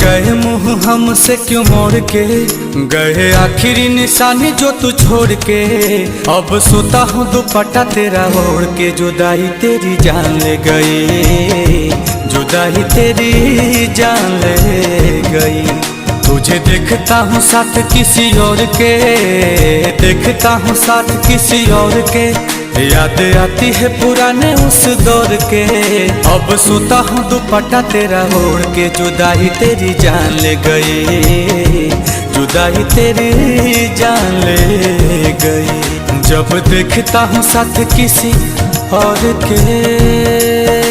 गए मुँह हमसे क्यों मोड़ के गए, आखिरी निशानी जो तू छोड़ के। अब सोता हूँ दुपट्टा तेरा ओढ़ के, जुदाई तेरी जान ले गई, जुदाई तेरी जान ले गई। तुझे देखता हूँ साथ किसी और के, देखता हूँ साथ किसी और के, याद आती है पुराने उस दौर के। अब सोता हूँ दुपट्टा तेरा ओढ़ के, जुदाई तेरी जान ले गई, जुदाई तेरी जान ले गई। जब देखता हूँ साथ किसी और के।